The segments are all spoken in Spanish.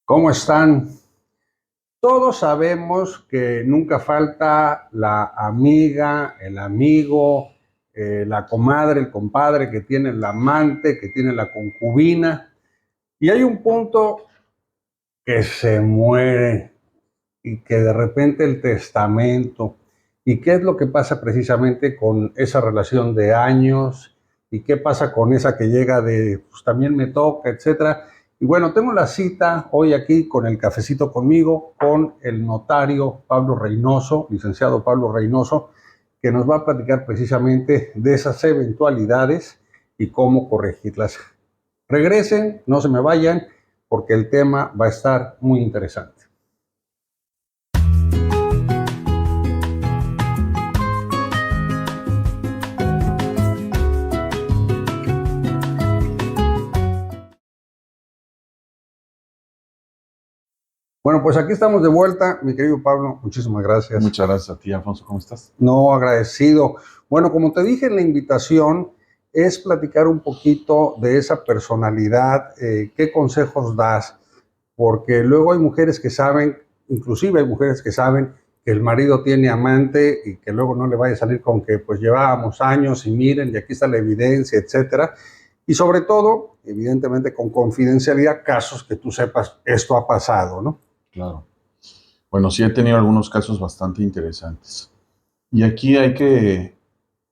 ¿Cómo están? Todos sabemos que nunca falta la amiga, el amigo, la comadre, el compadre que tiene el amante, que tiene la concubina. Y hay un punto que se muere y que de repente el testamento. ¿Y qué es lo que pasa precisamente con esa relación de años? ¿Y qué pasa con esa que llega de, pues también me toca, etcétera? Y bueno, tengo la cita hoy aquí con el cafecito conmigo, con el notario Pablo Reynoso, licenciado Pablo Reynoso, que nos va a platicar precisamente de esas eventualidades y cómo corregirlas. Regresen, no se me vayan, porque el tema va a estar muy interesante. Bueno, pues aquí estamos de vuelta, mi querido Pablo, muchísimas gracias. Muchas gracias a ti, Alfonso, ¿cómo estás? No, agradecido. Bueno, como te dije en la invitación, es platicar un poquito de esa personalidad, qué consejos das, porque luego hay mujeres que saben, inclusive hay mujeres que saben que el marido tiene amante y que luego no le vaya a salir con que pues llevábamos años y miren, y aquí está la evidencia, etcétera. Y sobre todo, evidentemente con confidencialidad, casos que tú sepas, esto ha pasado, ¿no? Claro. Bueno, sí he tenido algunos casos bastante interesantes. Y aquí hay que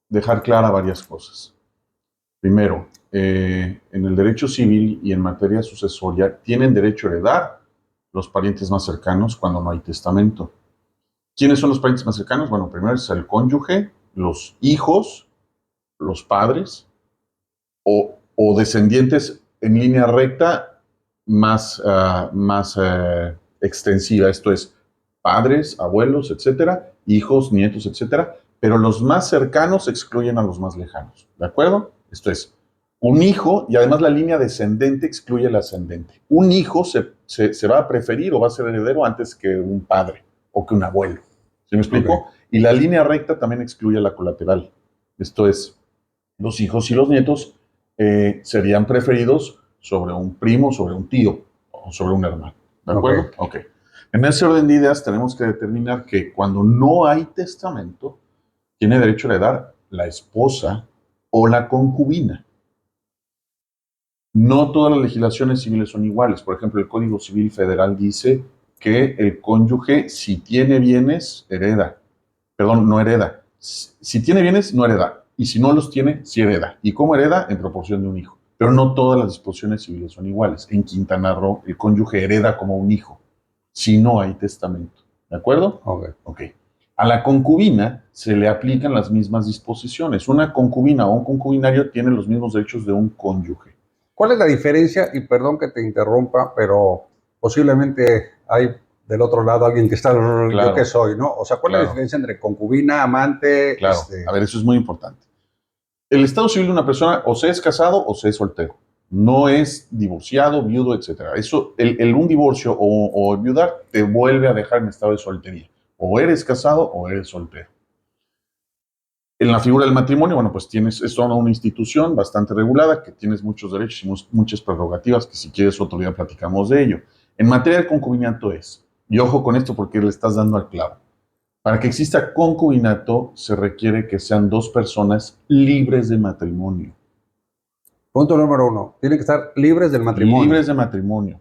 dejar clara varias cosas. Primero, en el derecho civil y en materia sucesoria tienen derecho a heredar los parientes más cercanos cuando no hay testamento. ¿Quiénes son los parientes más cercanos? Bueno, primero es el cónyuge, los hijos, los padres o descendientes en línea recta más extensiva. Esto es padres, abuelos, etcétera, hijos, nietos, etcétera, pero los más cercanos excluyen a los más lejanos, ¿de acuerdo? Esto es, un hijo, y además la línea descendente excluye el ascendente. Un hijo se va a preferir o va a ser heredero antes que un padre o que un abuelo, ¿sí me explico? Okay. Y la línea recta también excluye la colateral. Esto es, los hijos y los nietos serían preferidos sobre un primo, sobre un tío o sobre un hermano, ¿de acuerdo? Ok. En ese orden de ideas tenemos que determinar que cuando no hay testamento, tiene derecho a heredar la esposa o la concubina. No todas las legislaciones civiles son iguales. Por ejemplo, el Código Civil Federal dice que el cónyuge, si tiene bienes, hereda. Perdón, no hereda. Si tiene bienes, no hereda. Y si no los tiene, sí hereda. ¿Y cómo hereda? En proporción de un hijo. Pero no todas las disposiciones civiles son iguales. En Quintana Roo, el cónyuge hereda como un hijo, si no hay testamento. ¿De acuerdo? Ok. A la concubina se le aplican las mismas disposiciones. Una concubina o un concubinario tiene los mismos derechos de un cónyuge. ¿Cuál es la diferencia? Y perdón que te interrumpa, pero posiblemente hay del otro lado alguien que está, claro, yo que soy, ¿no? O sea, ¿cuál es la diferencia entre concubina, amante? Claro, a ver, eso es muy importante. El estado civil de una persona o se es casado o se es soltero. No es divorciado, viudo, etc. Eso, un divorcio o viudar te vuelve a dejar en estado de soltería. O eres casado o eres soltero. En la figura del matrimonio, bueno, pues es toda una institución bastante regulada, que tienes muchos derechos y muchas prerrogativas, que si quieres otro día platicamos de ello. En materia de concubinato y ojo con esto porque le estás dando al clavo, para que exista concubinato se requiere que sean dos personas libres de matrimonio. Punto número 1, tienen que estar libres del matrimonio. Libres de matrimonio.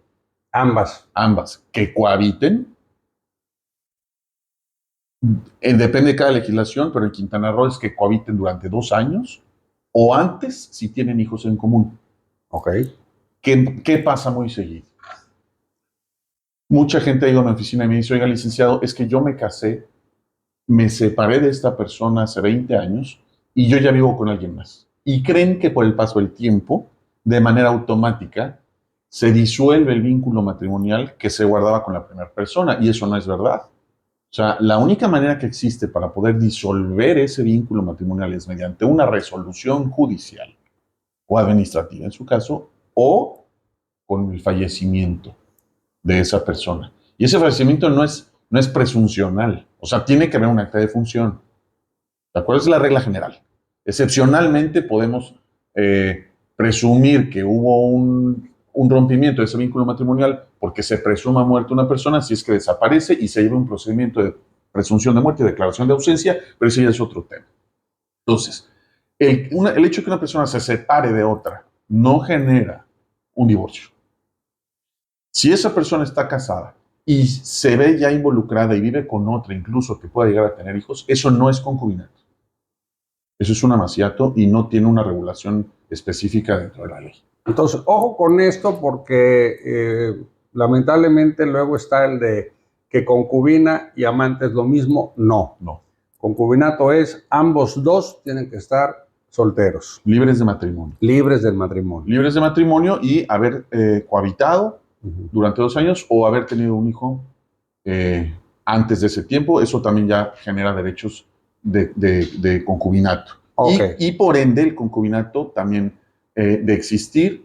Ambas. Ambas, que cohabiten. Depende de cada legislación, pero en Quintana Roo es que cohabiten durante 2 años o antes si tienen hijos en común. Ok. ¿Qué pasa muy seguido? Mucha gente ha ido a mi oficina y me dice, oiga, licenciado, es que yo me casé, me separé de esta persona hace 20 años y yo ya vivo con alguien más. Y creen que por el paso del tiempo, de manera automática, se disuelve el vínculo matrimonial que se guardaba con la primera persona. Y eso no es verdad. O sea, la única manera que existe para poder disolver ese vínculo matrimonial es mediante una resolución judicial o administrativa en su caso, o con el fallecimiento de esa persona. Y ese fallecimiento no es presuncional, o sea, tiene que haber un acta de función. ¿De acuerdo? Es la regla general. Excepcionalmente podemos presumir que hubo un rompimiento de ese vínculo matrimonial porque se presuma muerta una persona si es que desaparece y se lleva un procedimiento de presunción de muerte y declaración de ausencia, pero ese ya es otro tema. Entonces, el hecho de que una persona se separe de otra no genera un divorcio. Si esa persona está casada y se ve ya involucrada y vive con otra, incluso que pueda llegar a tener hijos, eso no es concubinato. Eso es un amaciato y no tiene una regulación específica dentro de la ley. Entonces, ojo con esto porque lamentablemente luego está el de que concubina y amante es lo mismo. No. No. Concubinato es ambos dos tienen que estar solteros. Libres de matrimonio. Libres del matrimonio. Libres de matrimonio y haber cohabitado durante 2 años o haber tenido un hijo antes de ese tiempo. Eso también ya genera derechos de concubinato. Okay. Y por ende el concubinato también de existir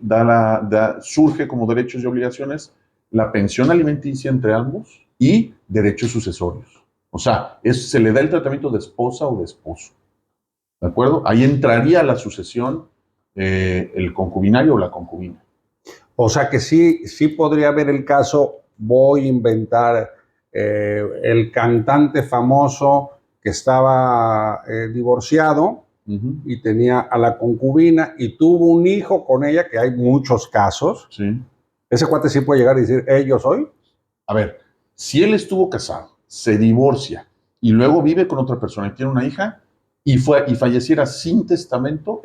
surge como derechos y obligaciones la pensión alimenticia entre ambos y derechos sucesorios. O sea, se le da el tratamiento de esposa o de esposo. ¿De acuerdo? Ahí entraría la sucesión, el concubinario o la concubina. O sea que sí podría haber el caso, voy a inventar, el cantante famoso que estaba divorciado y tenía a la concubina y tuvo un hijo con ella, que hay muchos casos. Sí. Ese cuate sí puede llegar y decir, yo soy. A ver, si él estuvo casado, se divorcia y luego vive con otra persona y tiene una hija y falleciera sin testamento,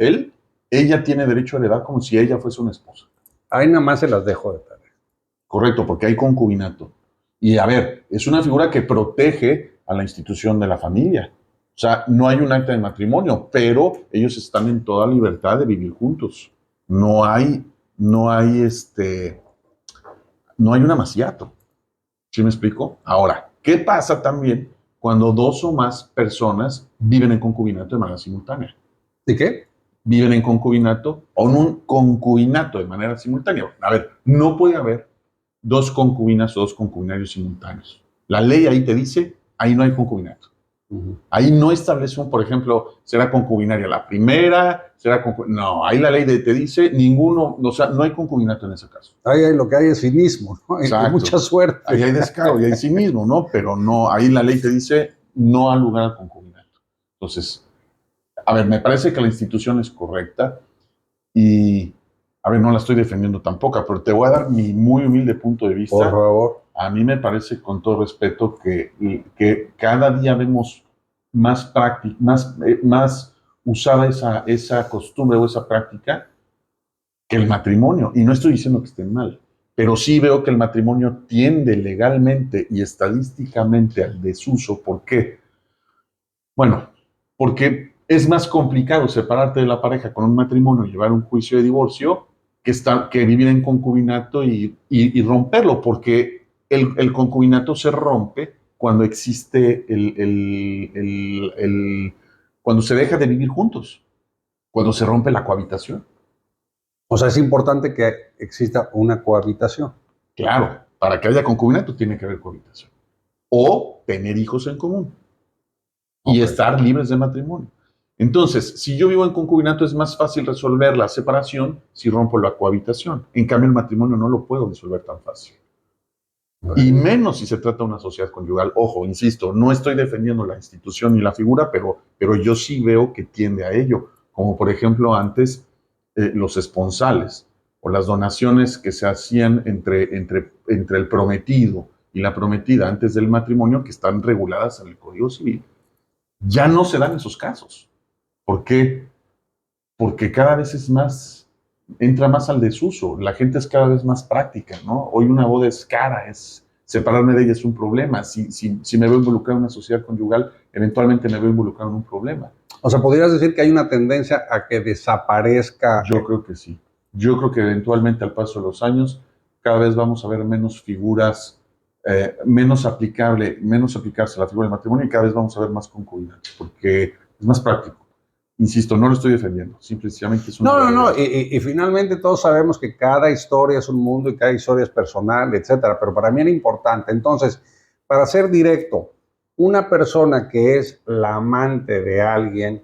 ella tiene derecho a heredar como si ella fuese una esposa. Ahí nada más se las dejo de tarea. Correcto, porque hay concubinato. Y a ver, es una figura que protege a la institución de la familia. O sea, no hay un acta de matrimonio, pero ellos están en toda libertad de vivir juntos. No hay un amaciato. ¿Sí me explico? Ahora, ¿qué pasa también cuando 2 o más personas viven en concubinato de manera simultánea? ¿Y qué? Viven en concubinato o en un concubinato de manera simultánea. A ver, no puede haber 2 concubinas o 2 concubinarios simultáneos. La ley ahí te dice, ahí no hay concubinato. Ahí no establece por ejemplo, será concubinaria la primera, no, ahí la ley te dice ninguno, o sea, no hay concubinato en ese caso. Ahí lo que hay es cinismo, ¿no? Hay mucha suerte. Ahí hay descaro y hay cinismo, ¿no? Pero no, ahí la ley te dice no al lugar al concubinato. Entonces, a ver, me parece que la institución es correcta y, a ver, no la estoy defendiendo tampoco, pero te voy a dar mi muy humilde punto de vista. Por favor. A mí me parece, con todo respeto, que cada día vemos más usada esa costumbre o esa práctica que el matrimonio. Y no estoy diciendo que estén mal, pero sí veo que el matrimonio tiende legalmente y estadísticamente al desuso. ¿Por qué? Bueno, porque es más complicado separarte de la pareja con un matrimonio y llevar un juicio de divorcio que vivir en concubinato y romperlo, porque el concubinato se rompe cuando existe cuando se deja de vivir juntos, cuando se rompe la cohabitación. O sea, es importante que exista una cohabitación. Claro, para que haya concubinato tiene que haber cohabitación. O tener hijos en común. Y estar libres de matrimonio. Entonces, si yo vivo en concubinato, es más fácil resolver la separación si rompo la cohabitación. En cambio, el matrimonio no lo puedo resolver tan fácil. Y menos si se trata de una sociedad conyugal. Ojo, insisto, no estoy defendiendo la institución ni la figura, pero yo sí veo que tiende a ello. Como por ejemplo antes los esponsales o las donaciones que se hacían entre el prometido y la prometida antes del matrimonio, que están reguladas en el Código Civil. Ya no se dan esos casos. ¿Por qué? Porque cada vez entra más al desuso. La gente es cada vez más práctica, ¿no? Hoy una boda es cara, separarme de ella es un problema. Si me veo involucrado en una sociedad conyugal, eventualmente me veo involucrado en un problema. O sea, ¿podrías decir que hay una tendencia a que desaparezca? Yo creo que sí. Yo creo que eventualmente al paso de los años, cada vez vamos a ver menos figuras, menos aplicarse a la figura del matrimonio y cada vez vamos a ver más concubinatos, porque es más práctico. Insisto, no lo estoy defendiendo, simplemente es una... No, y finalmente todos sabemos que cada historia es un mundo y cada historia es personal, etcétera, pero para mí era importante. Entonces, para ser directo, una persona que es la amante de alguien,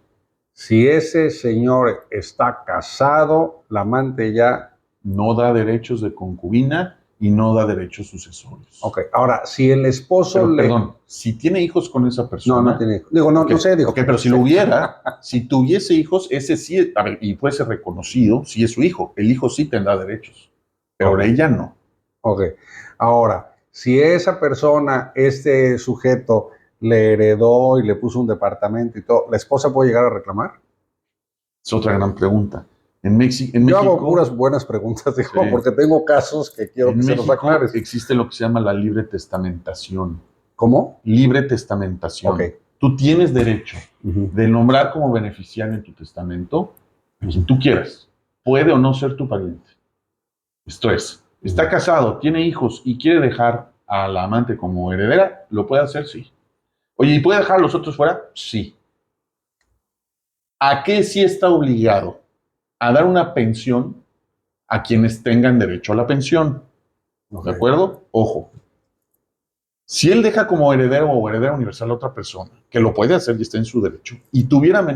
si ese señor está casado, la amante ya no da derechos de concubina y no da derechos sucesorios. Ok, ahora, si el esposo Pero, perdón, si tiene hijos con esa persona... No, no tiene hijos. Digo, no, okay, no sé, digo. Ok, pero si lo hubiera, si tuviese hijos, ese sí, a ver, y fuese reconocido, sí es su hijo. El hijo sí tendrá derechos, pero Okay. ella no. Ok, ahora, si esa persona, este sujeto, le heredó y le puso un departamento y todo, ¿la esposa puede llegar a reclamar? Es otra gran pregunta. En México... Yo hago puras buenas preguntas, digo, Sí. porque tengo casos que quiero que se los aclares. Existe lo que se llama la libre testamentación. ¿Cómo? Libre testamentación. Ok. Tú tienes derecho Ujú. de nombrar como beneficiario en tu testamento a quien tú quieras. Puede o no ser tu pariente. Esto es, está casado, tiene hijos y quiere dejar a la amante como heredera, ¿lo puede hacer? Sí. Oye, ¿y puede dejar a los otros fuera? Sí. ¿A qué sí está obligado? A dar una pensión a quienes tengan derecho a la pensión. Ok. ¿De acuerdo? Ojo. Si él deja como heredero o heredera universal a otra persona, que lo puede hacer y está en su derecho, y tuviera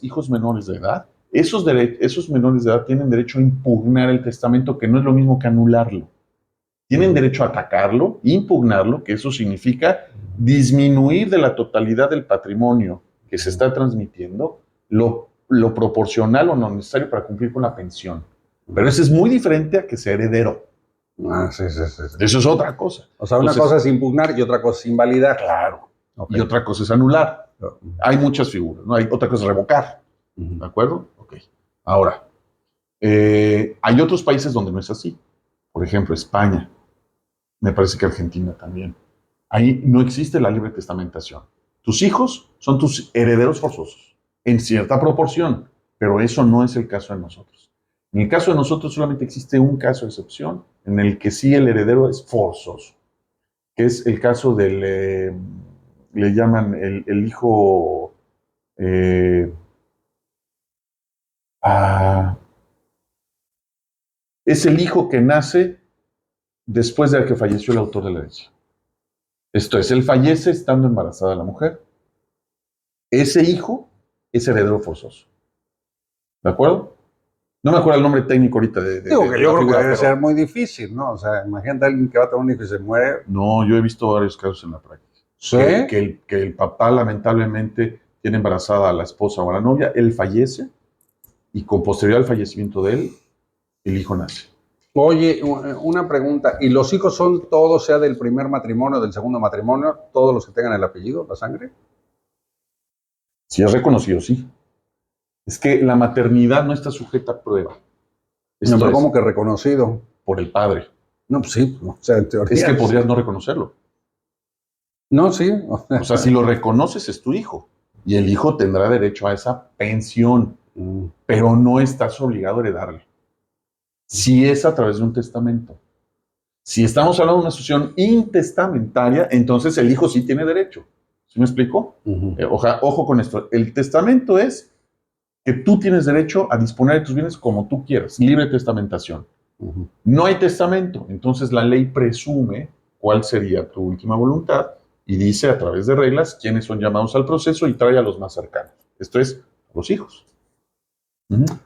hijos menores de edad, esos menores de edad tienen derecho a impugnar el testamento, que no es lo mismo que anularlo. Tienen derecho a atacarlo, impugnarlo, que eso significa disminuir de la totalidad del patrimonio que se está transmitiendo lo proporcional o no necesario para cumplir con la pensión. Pero eso es muy diferente a que sea heredero. Ah, sí, sí, sí, sí. Eso es otra cosa. O sea, una cosa es impugnar y otra cosa es invalidar. Claro. Okay. Y otra cosa es anular. Hay muchas figuras, ¿no? Hay otra cosa es revocar. ¿De acuerdo? Ok. Ahora, hay otros países donde no es así. Por ejemplo, España. Me parece que Argentina también. Ahí no existe la libre testamentación. Tus hijos son tus herederos forzosos, en cierta proporción, pero eso no es el caso de nosotros. En el caso de nosotros solamente existe un caso de excepción en el que sí el heredero es forzoso, que es el caso del, le llaman el hijo, es el hijo que nace después de que falleció el autor de la herencia. Esto es, él fallece estando embarazada la mujer. Ese hijo es heredero forzoso. ¿De acuerdo? No me acuerdo el nombre técnico ahorita Digo que yo creo que debe pero ser muy difícil, ¿no? O sea, imagínate a alguien que va a tener un hijo y se muere. no, yo he visto varios casos en la práctica. ¿Sí? Que el papá lamentablemente tiene embarazada a la esposa o a la novia, él fallece y con posterior al fallecimiento de él, el hijo nace. Oye, una pregunta, ¿y los hijos son todos, sea del primer matrimonio, del segundo matrimonio, todos los que tengan el apellido, la sangre? Si es reconocido, sí. Es que la maternidad no está sujeta a prueba. No, pero ¿cómo que reconocido? Por el padre. No, pues sí, o sea, en teoría. Es que podrías no reconocerlo. No, sí. O sea, si lo reconoces es tu hijo y el hijo tendrá derecho a esa pensión, pero no estás obligado a heredarle. Si es a través de un testamento. Si estamos hablando de una sucesión intestamentaria, entonces el hijo sí tiene derecho. ¿Sí me explico? Ojo con esto. El testamento es que tú tienes derecho a disponer de tus bienes como tú quieras, libre testamentación. No hay testamento, entonces la ley presume cuál sería tu última voluntad y dice a través de reglas quiénes son llamados al proceso y trae a los más cercanos. Esto es, los hijos.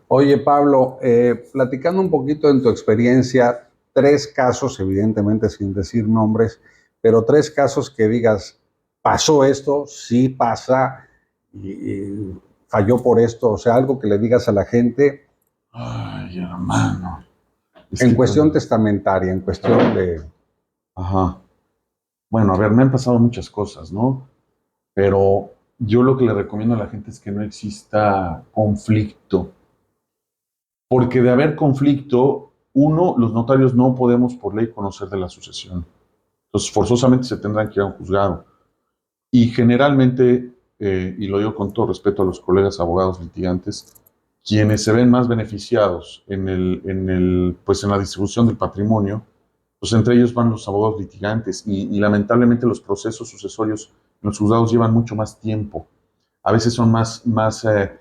Oye, Pablo, platicando un poquito en tu experiencia, 3 casos, evidentemente sin decir nombres, pero 3 casos que digas, pasó esto, sí pasa, y falló por esto, o sea, algo que le digas a la gente. Ay, hermano. En cuestión testamentaria, en cuestión de... Ajá. Bueno, a ver, me han pasado muchas cosas, ¿no? Pero yo lo que le recomiendo a la gente es que no exista conflicto. Porque de haber conflicto, uno, los notarios no podemos por ley conocer de la sucesión. Entonces, forzosamente se tendrán que ir a un juzgado. Y generalmente, y lo digo con todo respeto a los colegas abogados litigantes, quienes se ven más beneficiados pues en la distribución del patrimonio, pues entre ellos van los abogados litigantes y lamentablemente los procesos sucesorios en los juzgados llevan mucho más tiempo. A veces son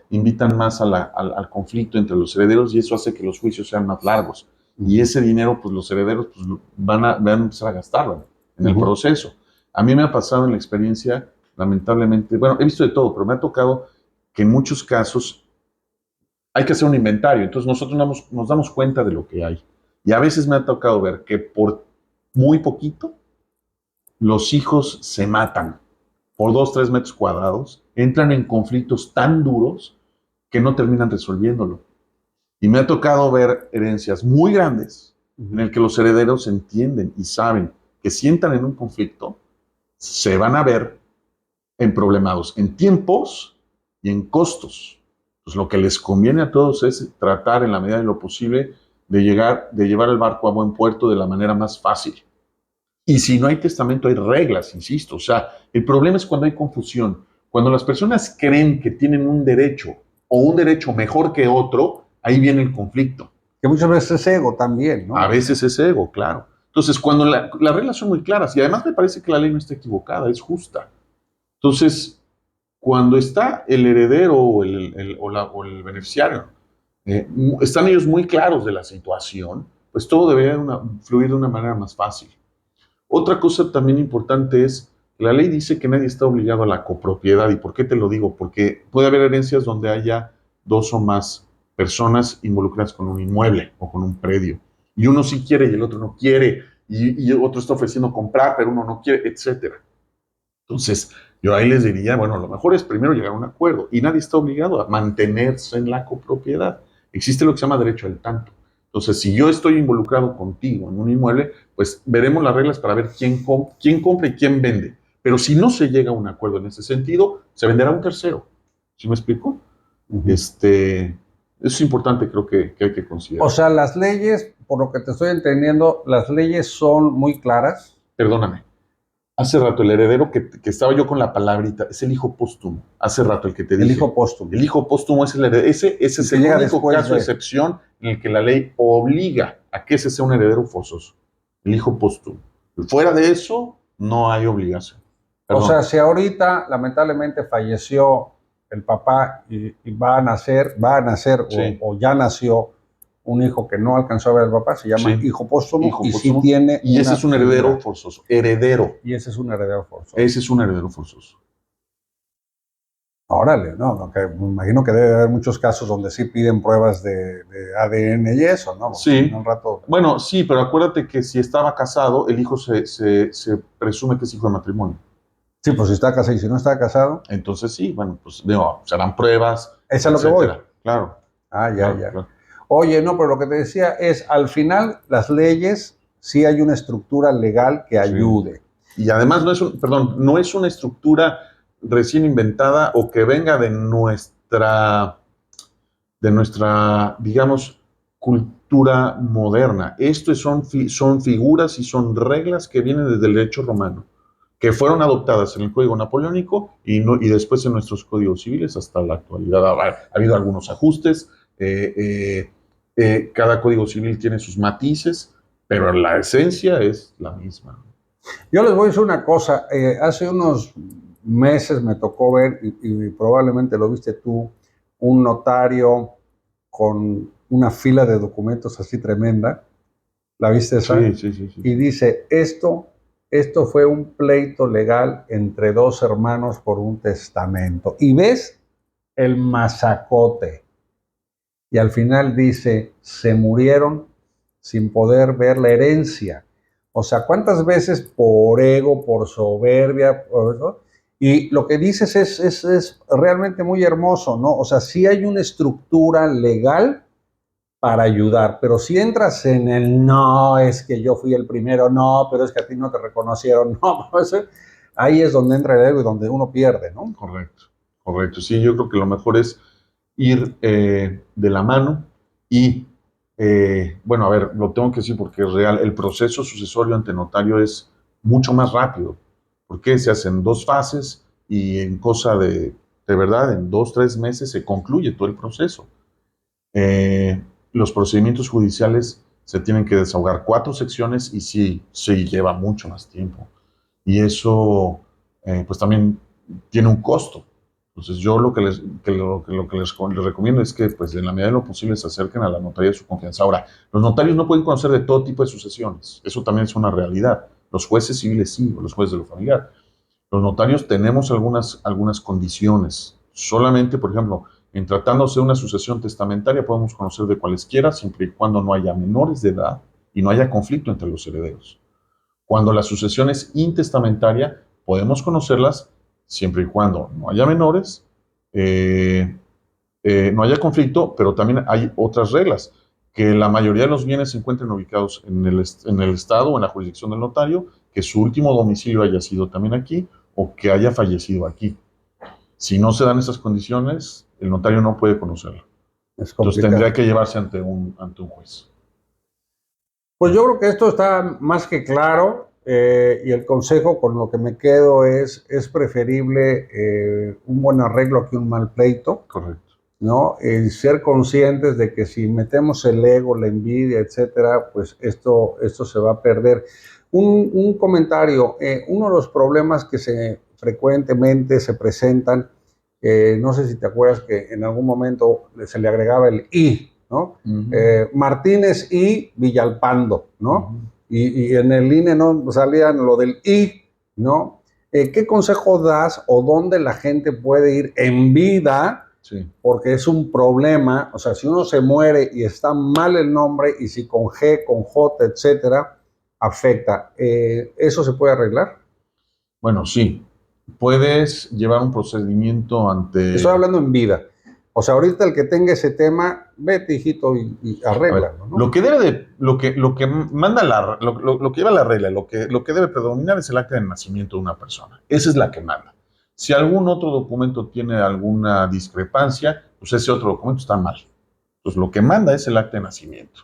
invitan más al conflicto entre los herederos y eso hace que los juicios sean más largos. Y ese dinero, pues los herederos pues, van a empezar a gastarlo en el proceso. A mí me ha pasado en la experiencia, lamentablemente, bueno, he visto de todo, pero me ha tocado que en muchos casos hay que hacer un inventario. Entonces nosotros nos damos cuenta de lo que hay. Y a veces me ha tocado ver que por muy poquito los hijos se matan por 2, 3 metros cuadrados, entran en conflictos tan duros que no terminan resolviéndolo. Y me ha tocado ver herencias muy grandes en el que los herederos entienden y saben que si entran en un conflicto, se van a ver emproblemados en tiempos y en costos. Pues lo que les conviene a todos es tratar en la medida de lo posible de llevar el barco a buen puerto de la manera más fácil. Y si no hay testamento, hay reglas, insisto. O sea, el problema es cuando hay confusión. Cuando las personas creen que tienen un derecho o un derecho mejor que otro, ahí viene el conflicto. Que muchas veces es ego también, ¿no? A veces es ego, claro. Entonces, cuando las reglas son muy claras, y además me parece que la ley no está equivocada, es justa. Entonces, cuando está el heredero o el beneficiario, están ellos muy claros de la situación, pues todo debería fluir de una manera más fácil. Otra cosa también importante es, la ley dice que nadie está obligado a la copropiedad. ¿Y por qué te lo digo? Porque puede haber herencias donde haya 2 o más personas involucradas con un inmueble o con un predio. Y uno sí quiere y el otro no quiere, y otro está ofreciendo comprar, pero uno no quiere, etc. Entonces, yo ahí les diría, bueno, lo mejor es primero llegar a un acuerdo y nadie está obligado a mantenerse en la copropiedad. Existe lo que se llama derecho al tanto. Entonces, si yo estoy involucrado contigo en un inmueble, pues veremos las reglas para ver quién compra y quién vende. Pero si no se llega a un acuerdo en ese sentido, se venderá a un tercero. ¿Sí me explico? Eso es importante, creo que hay que considerar. O sea, las leyes, por lo que te estoy entendiendo, las leyes son muy claras. Perdóname. Hace rato, el heredero que estaba yo con la palabrita, es el hijo póstumo. Hace rato el que te dije. El hijo póstumo. El hijo póstumo es el heredero. Ese es el único caso de excepción en el que la ley obliga a que ese sea un heredero forzoso. El hijo póstumo. Fuera de eso, no hay obligación. Perdón. O sea, si ahorita lamentablemente falleció el papá y va a nacer sí, o ya nació un hijo que no alcanzó a ver al papá, se llama hijo póstumo, y sí tiene. Y ese es un heredero forzoso. Heredero. Y ese es un heredero forzoso. Ese es un heredero forzoso. Órale, no, que me imagino que debe haber muchos casos donde sí piden pruebas de ADN y eso, ¿no? Sí. Un rato. Bueno, sí, pero acuérdate que si estaba casado, el hijo se presume que es hijo de matrimonio. Sí, pues si está casado y si no está casado. Entonces sí, bueno, pues digo, serán pruebas. Esa es lo que voy. Claro. Ah, ya. Claro. Oye, no, pero lo que te decía es, al final, las leyes, sí hay una estructura legal que ayude. Sí. Y además no es una estructura recién inventada o que venga de nuestra, digamos, cultura moderna. Esto son figuras y son reglas que vienen desde el derecho romano, que fueron adoptadas en el Código Napoleónico y después en nuestros códigos civiles hasta la actualidad. Ha habido algunos ajustes, cada código civil tiene sus matices, pero la esencia es la misma. Yo les voy a decir una cosa, hace unos meses me tocó ver, y probablemente lo viste tú, un notario con una fila de documentos así tremenda. ¿La viste esa? Sí. Y dice, esto fue un pleito legal entre 2 hermanos por un testamento. Y ves el masacote. Y al final dice, se murieron sin poder ver la herencia. O sea, ¿cuántas veces por ego, por soberbia, por eso? Y lo que dices es realmente muy hermoso, ¿no? O sea, sí hay una estructura legal para ayudar, pero si entras en el no, es que yo fui el primero, no, pero es que a ti no te reconocieron, no, pues, ahí es donde entra el ego y donde uno pierde, ¿no? Correcto. Sí, yo creo que lo mejor es ir de la mano y, bueno, a ver, lo tengo que decir porque es real, el proceso sucesorio ante notario es mucho más rápido, porque se hacen 2 fases y en cosa de verdad, en 2, 3 meses se concluye todo el proceso. Los procedimientos judiciales se tienen que desahogar 4 secciones y sí lleva mucho más tiempo. Y eso, pues también tiene un costo. Entonces yo lo que les recomiendo es que pues en la medida de lo posible se acerquen a la notaría de su confianza. Ahora, los notarios no pueden conocer de todo tipo de sucesiones. Eso también es una realidad. Los jueces civiles sí, o los jueces de lo familiar. Los notarios tenemos algunas condiciones. Solamente, por ejemplo, tratándose de una sucesión testamentaria podemos conocer de cualesquiera, siempre y cuando no haya menores de edad y no haya conflicto entre los herederos. Cuando la sucesión es intestamentaria, podemos conocerlas siempre y cuando no haya menores, no haya conflicto, pero también hay otras reglas, que la mayoría de los bienes se encuentren ubicados en el estado o en la jurisdicción del notario, que su último domicilio haya sido también aquí o que haya fallecido aquí. Si no se dan esas condiciones, el notario no puede conocerlo. Entonces tendría que llevarse ante un juez. Pues yo creo que esto está más que claro, y el consejo con lo que me quedo es preferible un buen arreglo que un mal pleito. Correcto. ¿No? Ser conscientes de que si metemos el ego, la envidia, etcétera, pues esto se va a perder. Un comentario, uno de los problemas que frecuentemente se presentan, no sé si te acuerdas que en algún momento se le agregaba el I, ¿no? Martínez y Villalpando, ¿no? Y en el INE no salían lo del I, ¿no? ¿Qué consejo das o dónde la gente puede ir en vida? Sí. Porque es un problema, o sea, si uno se muere y está mal el nombre y si con G, con J, etcétera, afecta. ¿Eso se puede arreglar? Bueno, sí. Puedes llevar un procedimiento ante... Estoy hablando en vida. O sea, ahorita el que tenga ese tema, vete, hijito, y arréglalo, ¿no? Lo que manda lo que lleva la regla, lo que debe predominar es el acta de nacimiento de una persona. Esa es la que manda. Si algún otro documento tiene alguna discrepancia, pues ese otro documento está mal. Entonces, lo que manda es el acta de nacimiento.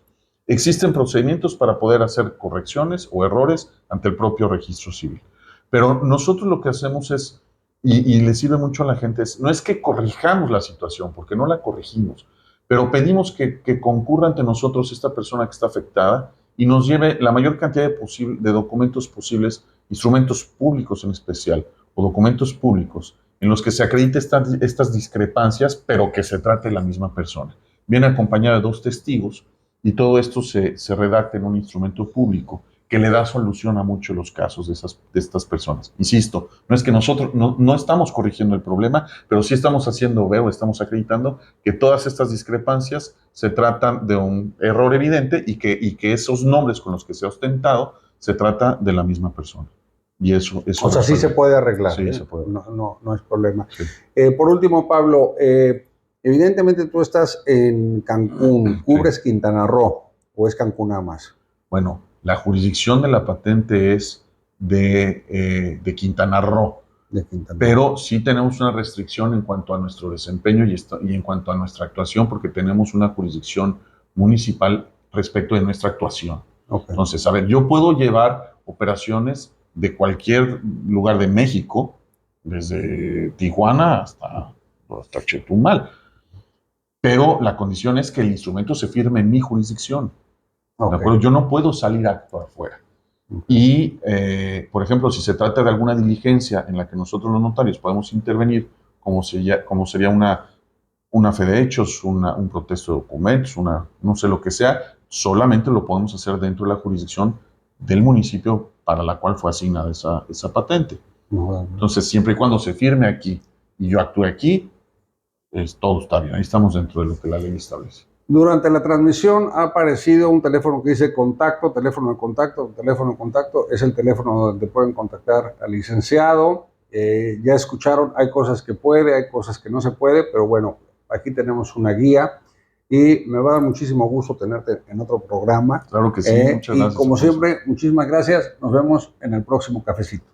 Existen procedimientos para poder hacer correcciones o errores ante el propio registro civil. Pero nosotros lo que hacemos es, y le sirve mucho a la gente, no es que corrijamos la situación, porque no la corregimos, pero pedimos que concurra ante nosotros esta persona que está afectada y nos lleve la mayor cantidad de documentos posibles, instrumentos públicos en especial, o documentos públicos en los que se acredite estas discrepancias, pero que se trate de la misma persona. Viene acompañado de 2 testigos y todo esto se redacta en un instrumento público que le da solución a muchos de los casos de estas personas. Insisto, no es que nosotros no estamos corrigiendo el problema, pero sí estamos haciendo ver o estamos acreditando que todas estas discrepancias se tratan de un error evidente y que esos nombres con los que se ha ostentado se trata de la misma persona. Y eso o sea, sí se puede arreglar. Sí, se puede. No es problema. Sí. Por último, Pablo, evidentemente tú estás en Cancún, ¿cubres Quintana Roo o es Cancún nada más? Bueno, la jurisdicción de la patente es de Quintana Roo, pero sí tenemos una restricción en cuanto a nuestro desempeño y en cuanto a nuestra actuación, porque tenemos una jurisdicción municipal respecto de nuestra actuación. Okay. Entonces, a ver, yo puedo llevar operaciones de cualquier lugar de México, desde Tijuana hasta Chetumal, pero la condición es que el instrumento se firme en mi jurisdicción. Okay. ¿De acuerdo? Yo no puedo salir a actuar fuera. Y, por ejemplo, si se trata de alguna diligencia en la que nosotros los notarios podemos intervenir, como sería una fe de hechos, un protesto de documentos, no sé lo que sea, solamente lo podemos hacer dentro de la jurisdicción del municipio para la cual fue asignada esa patente. Entonces, siempre y cuando se firme aquí y yo actúe aquí, todo está bien. Ahí estamos dentro de lo que la ley establece. Durante la transmisión ha aparecido un teléfono que dice contacto, teléfono de contacto, teléfono de contacto. Es el teléfono donde pueden contactar al licenciado. Ya escucharon, hay cosas que puede, hay cosas que no se puede, pero bueno, aquí tenemos una guía y me va a dar muchísimo gusto tenerte en otro programa. Claro que sí, muchas gracias. Y como siempre, muchísimas gracias. Nos vemos en el próximo cafecito.